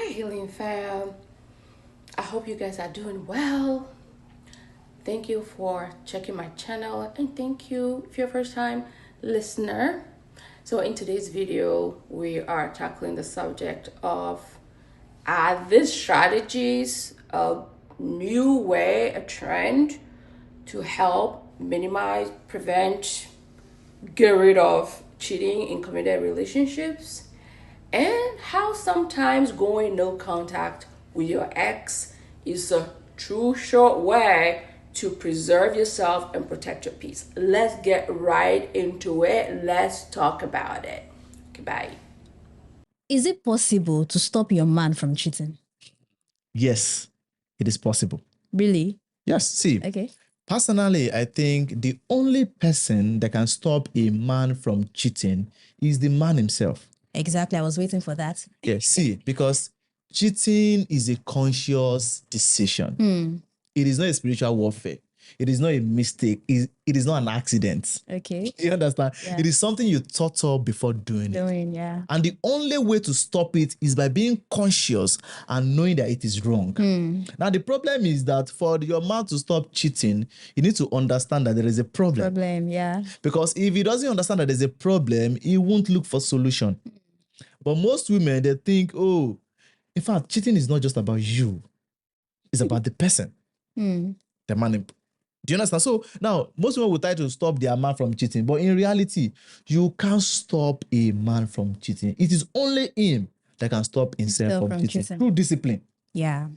Healing fam. I hope you guys are doing well. Thank you for checking my channel and thank you if you're a first time listener. So in today's video, we are tackling the subject of are these strategies a new way, a trend to help minimize, prevent, get rid of cheating in committed relationships? And how sometimes going no contact with your ex is a true short way to preserve yourself and protect your peace. Let's get right into it. Let's talk about it. Okay, bye. Is it possible to stop your man from cheating? Yes, it is possible. Really? Yes, see, Okay. personally, I think the only person that can stop a man from cheating is the man himself. Exactly. I was waiting for that. Yes, see, because cheating is a conscious decision. It is not a spiritual warfare. It is not a mistake. It is not an accident. Okay. You understand? Yeah. It is something you thought of before doing it. Yeah. And the only way to stop it is by being conscious and knowing that it is wrong. Now, the problem is that for your man to stop cheating, you need to understand that there is a problem. Yeah. Because if he doesn't understand that there's a problem, he won't look for solution. But most women, they think, oh, in fact, cheating is not just about you. It's about the person. The man. Do you understand? So now, most women will try to stop their man from cheating. But in reality, you can't stop a man from cheating. It is only him that can stop himself from cheating. Through discipline. Yeah.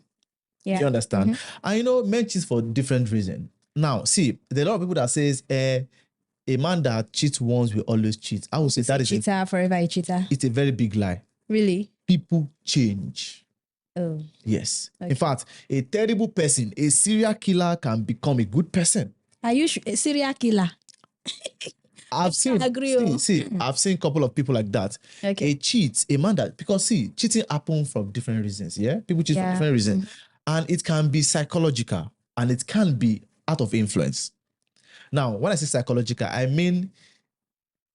Do you understand? And you know, men cheat for different reasons. Now, see, there are a lot of people that says, a man that cheats once will always cheat. I would say that is cheater, forever a cheater. It's a very big lie. Really? People change. Oh. Yes. Okay. In fact, a terrible person, a serial killer can become a good person. Are you a serial killer? I've seen, I've seen a couple of people like that. Okay. A man that, because cheating happens for different reasons, yeah? People cheat for different reasons. And it can be psychological and it can be out of influence. Now, when I say psychological, I mean,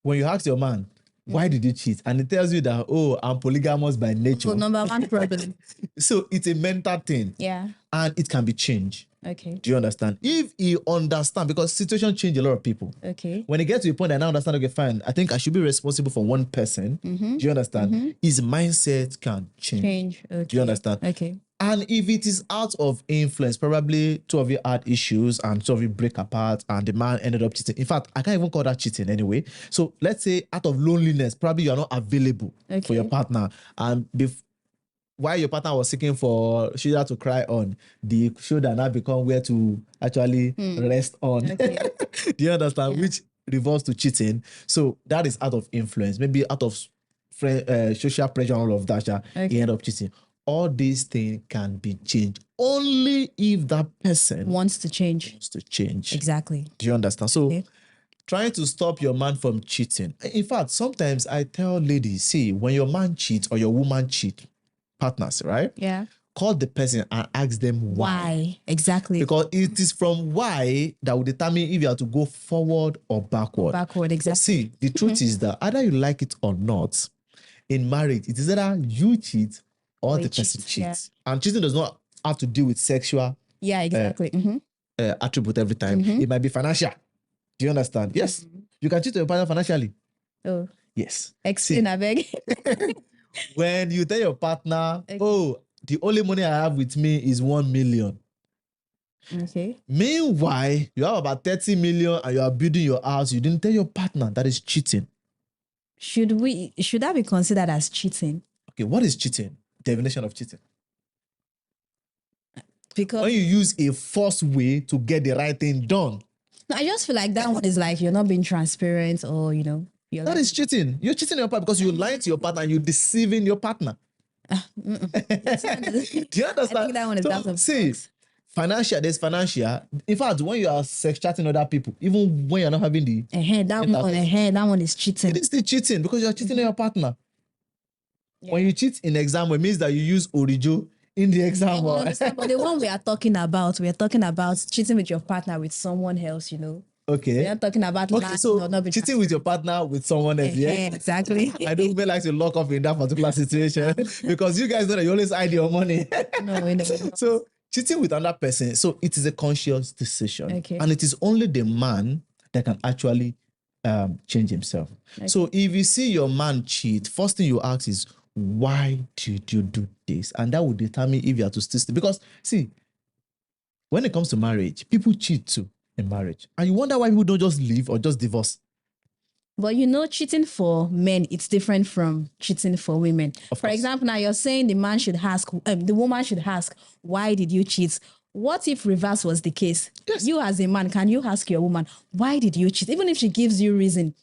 when you ask your man, why did you cheat? And it tells you that, oh, I'm polygamous by nature. So number one problem. So it's a mental thing. Yeah. And it can be changed. Okay. Do you understand? If he understand, because situation change a lot of people. Okay. When he gets to a point and I understand, okay, fine, I think I should be responsible for one person. Do you understand? His mindset can change. Okay. Do you understand? Okay. And if it is out of influence, probably two of you had issues and two of you break apart and the man ended up cheating. In fact, I can't even call that cheating anyway. So let's say out of loneliness, probably you are not available for your partner. And while your partner was seeking for shoulder to cry on, the shoulder now become where to actually rest on. Okay. Do you understand? Yeah. Which revolves to cheating. So that is out of influence. Maybe out of social pressure and all of that. He end up cheating. All these things can be changed only if that person wants to change. Exactly. Do you understand? So trying to stop your man from cheating. In fact, sometimes I tell ladies, see, when your man cheats or your woman cheats, partners, right? Yeah. Call the person and ask them why. Exactly. Because it is from why that will determine if you have to go forward or backward. Exactly. See, the truth is that either you like it or not, in marriage, it is either you cheat or the person cheats. Yeah. And cheating does not have to deal with sexual attribute every time. It might be financial. Do you understand? Yes. You can cheat your partner financially. Oh. Yes. Explain, I beg. When you tell your partner, oh, the only money I have with me is 1 million. Okay. Meanwhile, you have about 30 million and you are building your house. You didn't tell your partner. That is cheating. Should that be considered as cheating? Okay, what is cheating? Definition of cheating. Because when you use a false way to get the right thing done. No, I just feel like that one is like you're not being transparent or, that is cheating. You're cheating your partner because you lie to your partner and you're deceiving your partner. Do you understand? I think that one is out of box. There's financial. In fact, when you are sex chatting other people, even when you're not having the that one is cheating. It is still cheating because you're cheating on your partner. Yeah. When you cheat in exam, it means that you use orijo in the exam. But the one we are talking about cheating with your partner with someone else, Okay. We're not talking about Okay, lying so or not being cheating with your partner with someone else, yeah? Exactly. I don't even like to lock up in that particular situation because you guys know that you always hide your money. No, we don't. So cheating with another person, so it is a conscious decision. Okay. And it is only the man that can actually change himself. Okay. So if you see your man cheat, first thing you ask is, why did you do this? And that will determine if you are to still. Because see, when it comes to marriage, people cheat too in marriage. And you wonder why people don't just leave or just divorce. But you know, cheating for men, it's different from cheating for women. For example, now you're saying the man should ask, the woman should ask, why did you cheat? What if reverse was the case? Yes. You as a man, can you ask your woman, why did you cheat? Even if she gives you reason,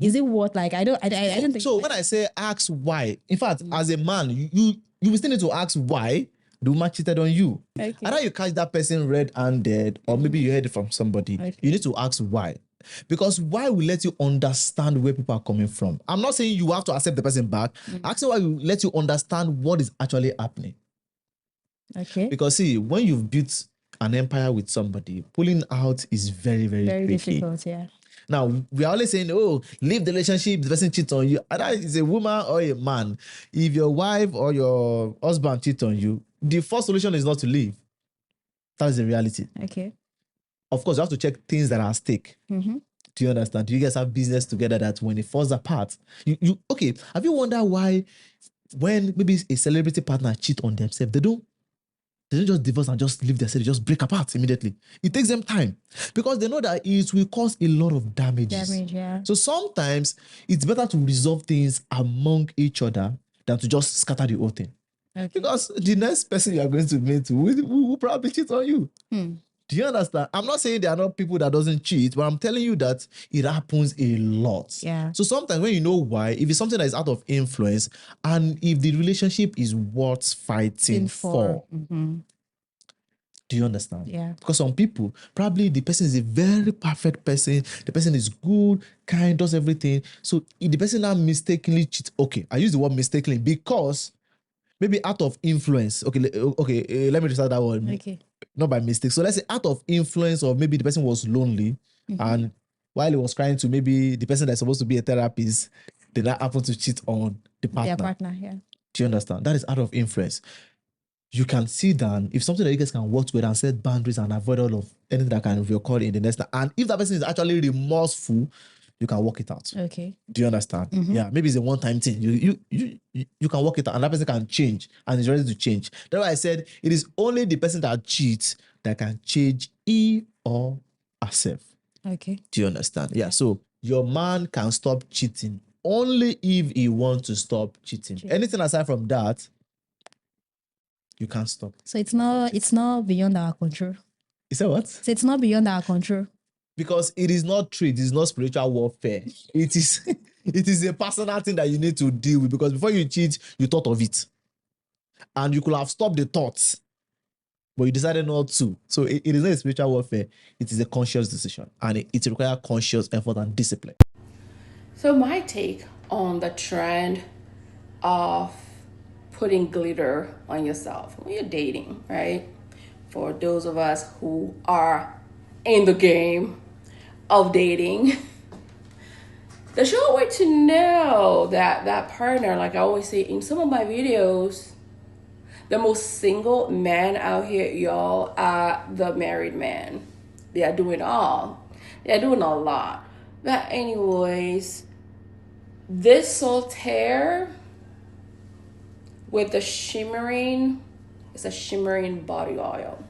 is it what, like, I don't think. So when I say ask why, in fact, as a man, you will still need to ask why the woman cheated on you. Okay. Either you catch that person red-handed or maybe you heard it from somebody. Okay. You need to ask why. Because why will let you understand where people are coming from. I'm not saying you have to accept the person back. Asking why will let you understand what is actually happening. Okay. Because see, when you've built an empire with somebody, pulling out is very, very tricky. Difficult, yeah. Now, we are always saying, oh, leave the relationship, the person cheats on you. Either it's a woman or a man. If your wife or your husband cheats on you, the first solution is not to leave. That is the reality. Okay. Of course, you have to check things that are at stake. Mm-hmm. Do you understand? Do you guys have business together that when it falls apart, okay, have you wondered why when maybe a celebrity partner cheat on themselves, they don't just divorce and just leave themselves, they just break apart immediately. It takes them time because they know that it will cause a lot of damages. Yeah. So sometimes it's better to resolve things among each other than to just scatter the whole thing. Okay. Because the next person you are going to meet will probably cheat on you. Do you understand? I'm not saying there are not people that doesn't cheat, but I'm telling you that it happens a lot. Yeah. So sometimes when you know why, if it's something that is out of influence, and if the relationship is worth fighting for. Mm-hmm. Do you understand? Yeah. Because some people, probably the person is a very perfect person. The person is good, kind, does everything. So if the person now mistakenly cheats, okay, I use the word mistakenly because maybe out of influence. Okay, let me just start that one. Okay. Not by mistake. So let's say out of influence, or maybe the person was lonely, and while he was trying to maybe the person that's supposed to be a therapist, did not happen to cheat on the partner. Their partner, yeah. Do you understand? That is out of influence. You can sit down, if something that you guys can work together and set boundaries and avoid all of anything that can reoccur in the next time. And if that person is actually remorseful, you can work it out. Okay. Do you understand? Yeah, maybe it's a one-time thing. You can work it out, and that person can change and is ready to change. That's why I said it is only the person that cheats that can change he or herself. Okay. Do you understand? Yeah. So your man can stop cheating only if he wants to stop cheating. Anything aside from that, you can't stop. So it's not beyond our control. You say what? So it's not beyond our control. Because it is not trade, it is not spiritual warfare. It is a personal thing that you need to deal with, because before you cheat, you thought of it. And you could have stopped the thoughts, but you decided not to. So it is not a spiritual warfare, it is a conscious decision. And it requires conscious effort and discipline. So my take on the trend of putting glitter on yourself when you're dating, right? For those of us who are in the game of dating, the sure way to know that partner, like I always say in some of my videos, the most single men out here, y'all, are the married men. They are doing all. They are doing a lot. But anyways, this solitaire with the shimmering, it's a shimmering body oil.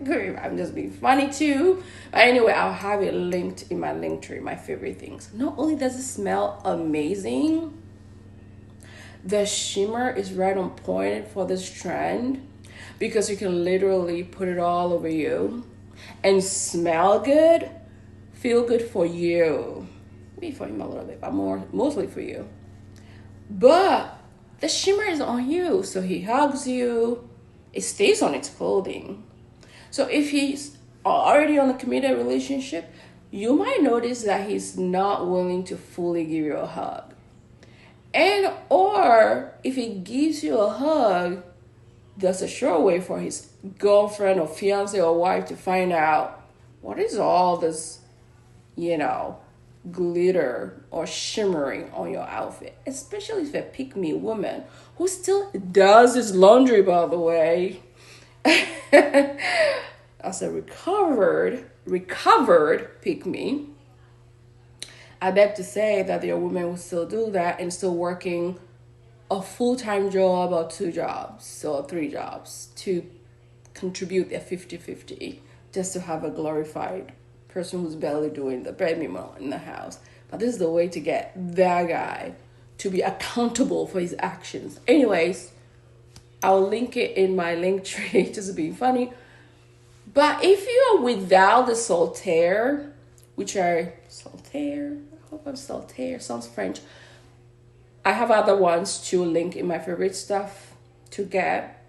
I'm just being funny too. But anyway, I'll have it linked in my link tree, my favorite things. Not only does it smell amazing, the shimmer is right on point for this trend, because you can literally put it all over you and smell good, feel good for you. Maybe for him a little bit, but mostly for you. But the shimmer is on you, so he hugs you. It stays on its clothing. So if he's already on a committed relationship, you might notice that he's not willing to fully give you a hug. And or if he gives you a hug, that's a sure way for his girlfriend or fiance or wife to find out what is all this, glitter or shimmering on your outfit? Especially if a pick-me woman who still does his laundry, by the way. As a recovered pick-me, I beg to say that there are women who still do that and still working a full-time job or 2 jobs or 3 jobs to contribute their 50-50 just to have a glorified person who's barely doing the bare minimum in the house. But this is the way to get that guy to be accountable for his actions. Anyways, I'll link it in my link tree, just being funny. But if you are without the solitaire, solitaire sounds French. I have other ones to link in my favorite stuff to get.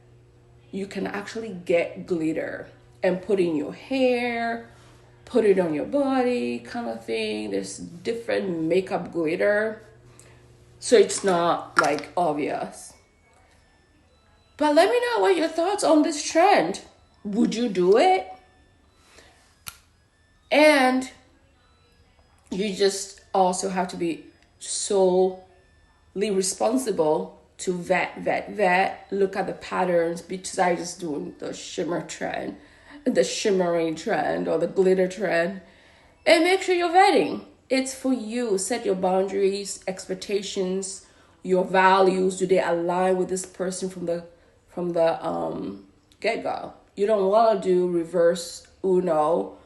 You can actually get glitter and put in your hair, put it on your body kind of thing. There's different makeup glitter, so it's not like obvious. But let me know what your thoughts on this trend. Would you do it? And you just also have to be solely responsible to vet, look at the patterns besides just doing the shimmering trend or the glitter trend, and make sure you're vetting. It's for you. Set your boundaries, expectations, your values. Do they align with this person from the get-go? You don't want to do reverse Uno.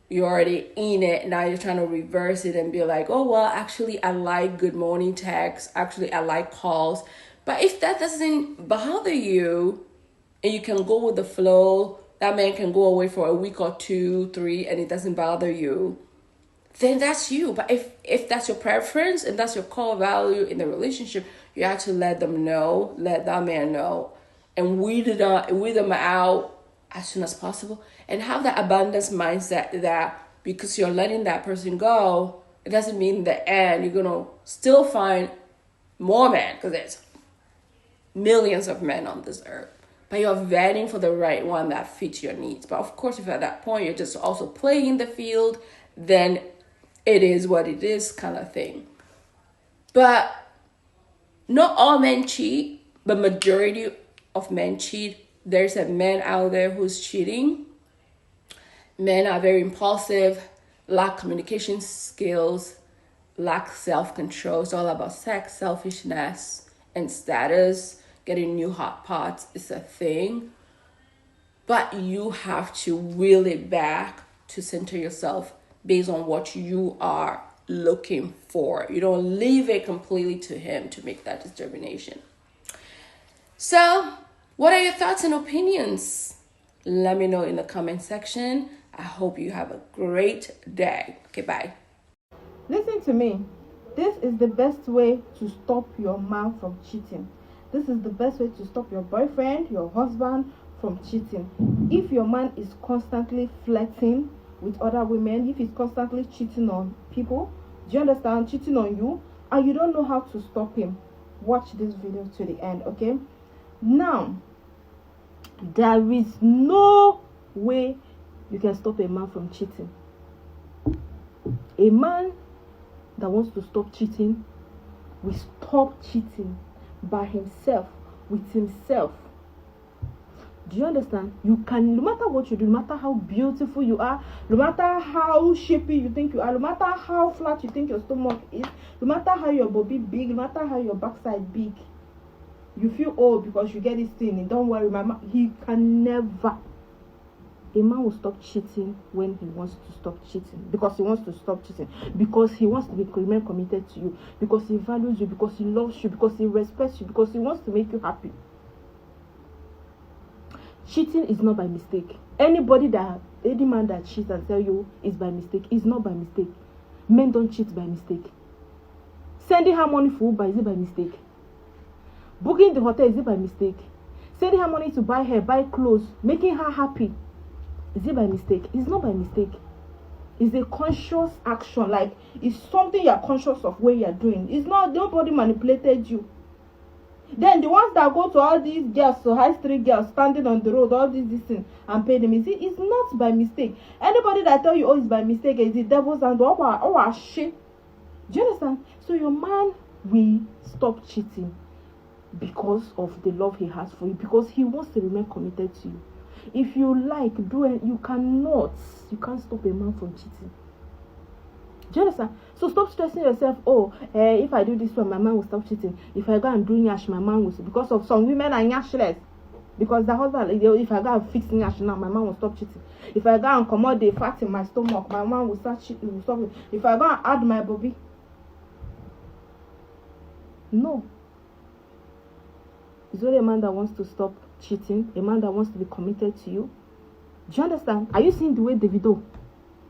You're already in it. Now you're trying to reverse it and be like, oh, well, actually, I like good morning texts. Actually, I like calls. But if that doesn't bother you and you can go with the flow, that man can go away for a week or 2, 3, and it doesn't bother you, then that's you. But if that's your preference and that's your core value in the relationship, you have to let that man know, and weed them out as soon as possible, and have that abundance mindset that because you're letting that person go, it doesn't mean in the end you're gonna still find more men, because there's millions of men on this earth. But you're vetting for the right one that fits your needs. But of course, if at that point you're just also playing the field, then it is what it is kind of thing. But not all men cheat, but majority of men cheat. There's a man out there who's cheating. Men are very impulsive, lack communication skills, lack self-control. It's all about sex, selfishness, and status. Getting new hot pots is a thing. But you have to wheel it back to center yourself based on what you are looking for. You don't leave it completely to him to make that determination. So, what are your thoughts and opinions? Let me know in the comment section. I hope you have a great day. Okay, bye. Listen to me. This is the best way to stop your man from cheating. This is the best way to stop your boyfriend, your husband from cheating. If your man is constantly flirting with other women, if he's constantly cheating on people, do you understand? Cheating on you, and you don't know how to stop him, watch this video to the end, okay? Now, there is no way you can stop a man from cheating. A man that wants to stop cheating will stop cheating by himself, with himself. Do you understand? You can, no matter what you do, no matter how beautiful you are, no matter how shapy you think you are, no matter how flat you think your stomach is, no matter how your body big, no matter how your backside big, you feel old because you get this thing, and don't worry, he can never. A man will stop cheating when he wants to stop cheating, because he wants to stop cheating, because he wants to remain committed to you, because he values you, because he loves you, because he respects you, because he wants to make you happy. Cheating is not by mistake. Any man that cheats and tell you is by mistake, is not by mistake. Men don't cheat by mistake. Sending her money for Uber, is it by mistake? Booking the hotel, is it by mistake? Sending her money to buy hair, buy clothes, making her happy, is it by mistake? It's not by mistake. It's a conscious action. Like, it's something you're conscious of what you're doing. It's not, nobody manipulated you. Then the ones that go to all these girls, so high street girls standing on the road, all these things, and pay them, it's not by mistake. Anybody that tell you, oh, it's by mistake, is the devil's and oh, shit. Do you understand? So your man will stop cheating because of the love he has for you, because he wants to remain committed to you. If you like, do it. You can't stop a man from cheating. Do you understand? So stop stressing yourself. Oh, if I do this one, my man will stop cheating. If I go and do nyash, my man will. Because of some women are nyashless. Because the husband, if I go and fix nyash now, my man will stop cheating. If I go and commode the fat in my stomach, my man will start cheating. Will stop it. If I go and add my bobby, no. It's only a man that wants to stop cheating, a man that wants to be committed to you. Do you understand? Are you seeing the way Davido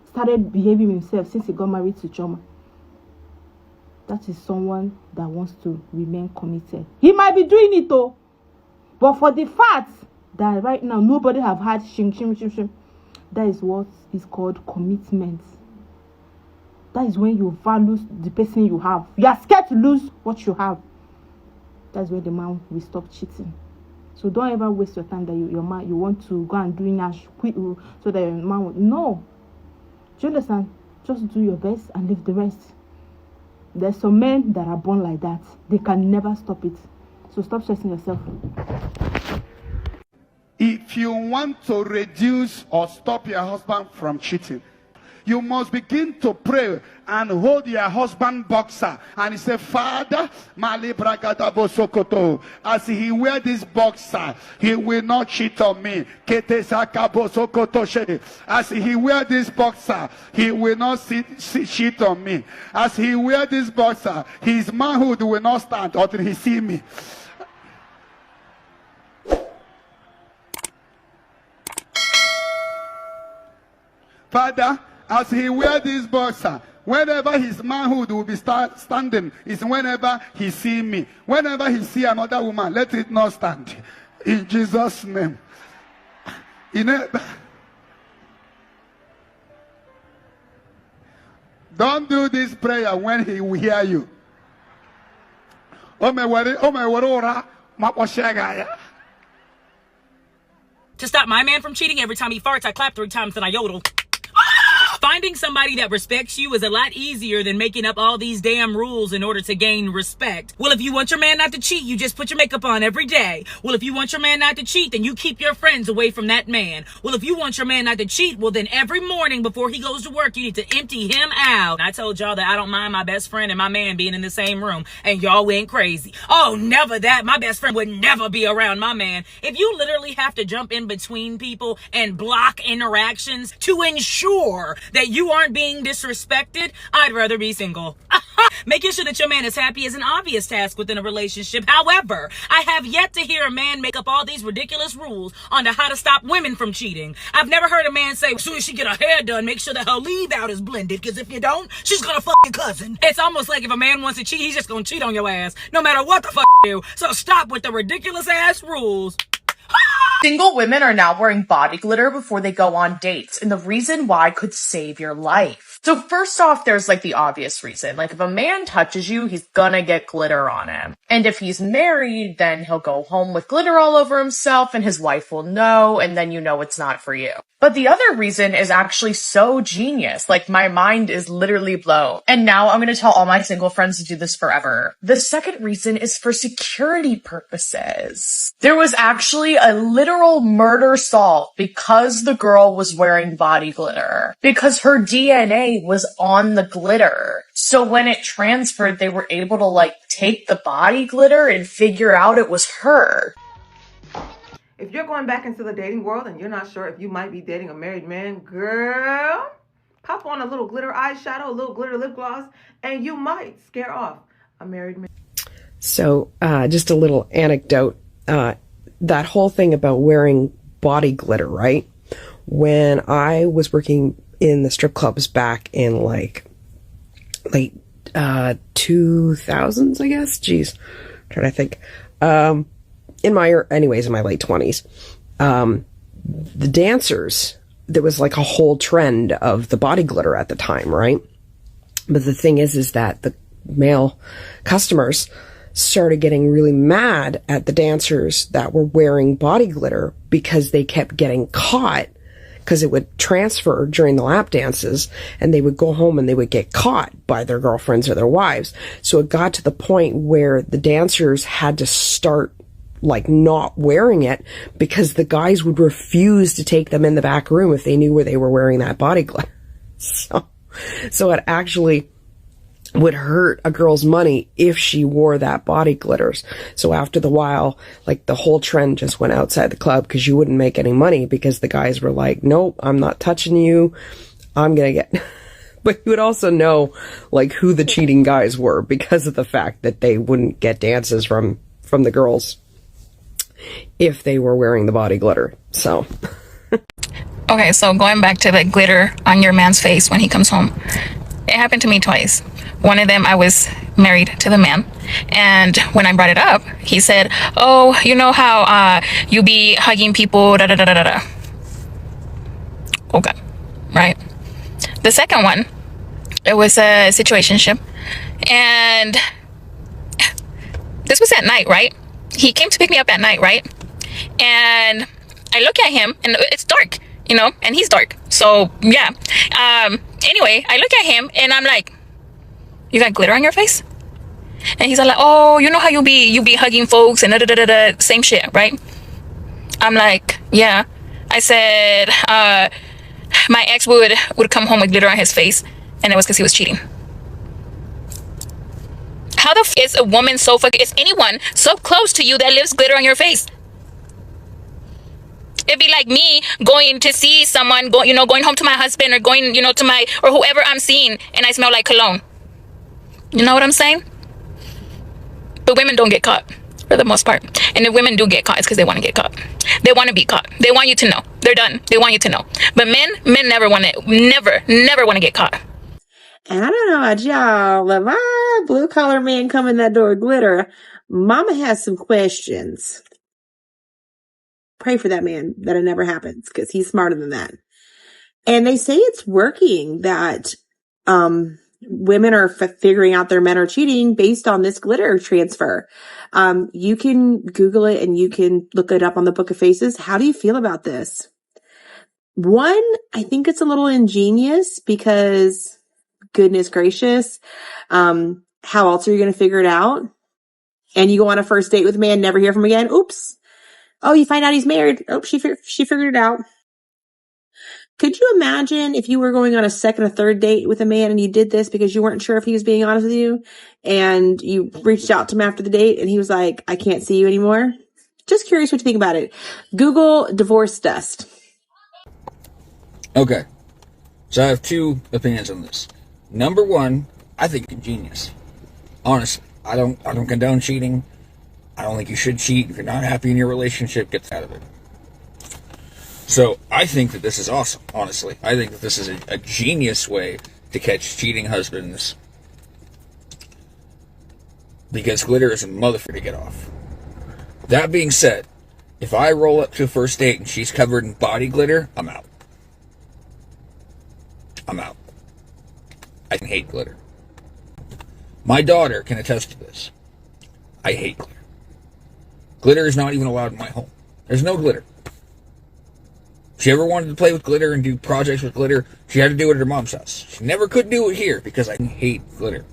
started behaving himself since he got married to Choma? That is someone that wants to remain committed. He might be doing it though, but for the fact that right now nobody have had shim, that is what is called commitment. That is when you value the person you have. You are scared to lose what you have. That's where the man will stop cheating. So don't ever waste your time that your man, you want to go and do nash quit so that your man will. No. Do you understand? Just do your best and leave the rest. There's some men that are born like that. They can never stop it. So stop stressing yourself. If you want to reduce or stop your husband from cheating, you must begin to pray and hold your husband boxer and say, Father, as he wear this boxer, he will not cheat on me. As he wear this boxer, he will not cheat on me. As he wear this boxer, his manhood will not stand until he see me. Father, as he wear this boxer, whenever his manhood will be standing, is whenever he see me. Whenever he see another woman, let it not stand. In Jesus' name. Don't do this prayer when he will hear you. To stop my man from cheating, every time he farts, I clap 3 times, then I yodel. Finding somebody that respects you is a lot easier than making up all these damn rules in order to gain respect. Well, if you want your man not to cheat, you just put your makeup on every day. Well, if you want your man not to cheat, then you keep your friends away from that man. Well, if you want your man not to cheat, well, then every morning before he goes to work, you need to empty him out. I told y'all that I don't mind my best friend and my man being in the same room, and y'all went crazy. Oh, never that. My best friend would never be around my man. If you literally have to jump in between people and block interactions to ensure that you aren't being disrespected, I'd rather be single. Making sure that your man is happy is an obvious task within a relationship. However, I have yet to hear a man make up all these ridiculous rules on how to stop women from cheating. I've never heard a man say, as soon as she get her hair done, make sure that her leave out is blended, because if you don't, she's gonna fuck your cousin. It's almost like if a man wants to cheat, he's just gonna cheat on your ass, no matter what the fuck you do. So stop with the ridiculous ass rules. Single women are now wearing body glitter before they go on dates, and the reason why could save your life. So first off, there's like the obvious reason. Like if a man touches you, he's gonna get glitter on him. And if he's married, then he'll go home with glitter all over himself and his wife will know, and then you know it's not for you. But the other reason is actually so genius. Like my mind is literally blown. And now I'm gonna tell all my single friends to do this forever. The second reason is for security purposes. There was actually a literal murder solved because the girl was wearing body glitter. Because her DNA was on the glitter. So when it transferred, they were able to like take the body glitter and figure out it was her. If you're going back into the dating world and you're not sure if you might be dating a married man, girl, pop on a little glitter eyeshadow, a little glitter lip gloss, and you might scare off a married man. So just a little anecdote. That whole thing about wearing body glitter, right? When I was working in the strip clubs back in like late 2000s, I guess. Jeez, I'm trying to think. In my late 20s, the dancers, there was like a whole trend of the body glitter at the time, right? But the thing is that the male customers, started getting really mad at the dancers that were wearing body glitter because they kept getting caught, because it would transfer during the lap dances, and they would go home and they would get caught by their girlfriends or their wives. So it got to the point where the dancers had to start like not wearing it because the guys would refuse to take them in the back room if they knew where they were wearing that body glitter. So it actually would hurt a girl's money if she wore that body glitters. So after the while, like the whole trend just went outside the club because you wouldn't make any money because the guys were like, nope, I'm not touching you. I'm going to get, but you would also know like who the cheating guys were because of the fact that they wouldn't get dances from the girls if they were wearing the body glitter. So. Okay, so going back to the glitter on your man's face when he comes home. It happened to me twice. One of them, I was married to the man, and when I brought it up, he said, oh, you know how you be hugging people, da da da da da da. Okay, right? The second one, it was a situationship, and this was at night, right? He came to pick me up at night, right? And I look at him, and it's dark, you know, and he's dark. So, yeah. Anyway, I look at him, and I'm like, you got glitter on your face? And he's like, oh, you know how you be hugging folks and da da da da, same shit, right? I'm like, yeah. I said, my ex would come home with glitter on his face, and it was because he was cheating. How the f is a woman so fucking, is anyone so close to you that lives glitter on your face? It'd be like me going to see someone, going home to my husband or going, to my, or whoever I'm seeing, and I smell like cologne. You know what I'm saying? But women don't get caught for the most part. And if women do get caught, it's because they want to get caught. They want to be caught. They want you to know. They're done. They want you to know. But men never want to, never want to get caught. And I don't know about y'all, if my blue collar man come in that door with glitter, mama has some questions. Pray for that man that it never happens because he's smarter than that. And they say it's working, that women are figuring out their men are cheating based on this glitter transfer. You can Google it and you can look it up on the Book of Faces. How do you feel about this? One, I think it's a little ingenious because goodness gracious, how else are you going to figure it out? And you go on a first date with a man, never hear from him again. Oops. Oh, you find out he's married. Oh, she figured it out. Could you imagine if you were going on a second or third date with a man and you did this because you weren't sure if he was being honest with you, and you reached out to him after the date and he was like, I can't see you anymore? Just curious what you think about it. Google divorce dust. Okay. So I have two opinions on this. Number one, I think it's genius. Honestly, I don't condone cheating. I don't think you should cheat. If you're not happy in your relationship, get out of it. So I think that this is awesome, honestly. I think that this is a genius way to catch cheating husbands. Because glitter is a motherfucker to get off. That being said, if I roll up to a first date and she's covered in body glitter, I'm out. I'm out. I hate glitter. My daughter can attest to this. I hate glitter. Glitter is not even allowed in my home. There's no glitter. If she ever wanted to play with glitter and do projects with glitter, she had to do it at her mom's house. She never could do it here because I hate glitter.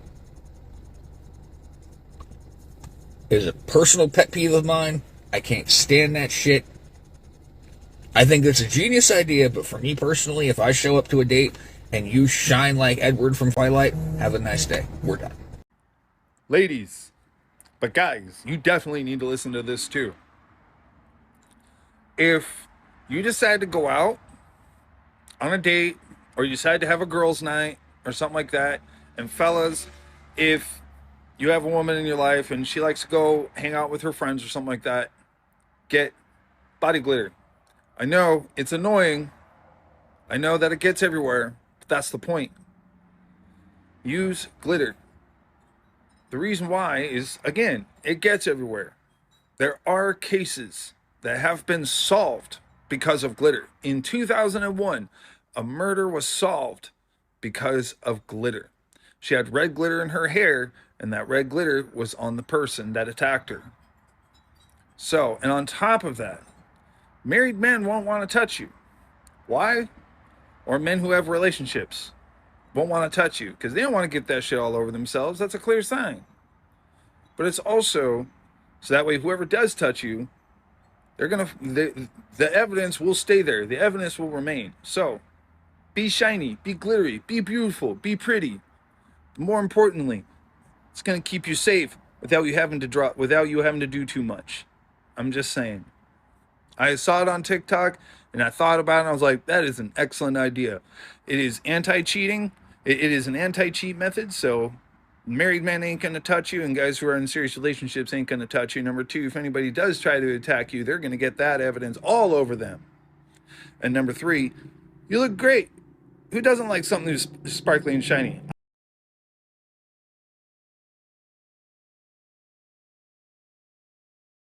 It is a personal pet peeve of mine. I can't stand that shit. I think that's a genius idea, but for me personally, if I show up to a date and you shine like Edward from Twilight, have a nice day. We're done. Ladies, but guys, you definitely need to listen to this too. If you decide to go out on a date, or you decide to have a girls' night or something like that, and fellas, if you have a woman in your life and she likes to go hang out with her friends or something like that, get body glitter. I know it's annoying. I know that it gets everywhere, but that's the point. Use glitter. The reason why is, again, it gets everywhere. There are cases that have been solved because of glitter. In 2001, a murder was solved because of glitter. She had red glitter in her hair And that red glitter was on the person that attacked her. So, and on top of that, married men won't want to touch you. Why? Or men who have relationships won't want to touch you because they don't want to get that shit all over themselves. That's a clear sign. But it's also so that way whoever does touch you, the evidence will stay there. The evidence will remain. So be shiny, be glittery, be beautiful, be pretty. More importantly, it's going to keep you safe without you having to do too much. I'm just saying. I saw it on TikTok and I thought about it and I was like, that is an excellent idea. It is anti-cheating. It is an anti-cheat method. So married men ain't going to touch you and guys who are in serious relationships ain't going to touch you. Number two, if anybody does try to attack you, they're going to get that evidence all over them. And number three, you look great. Who doesn't like something that's sparkly and shiny?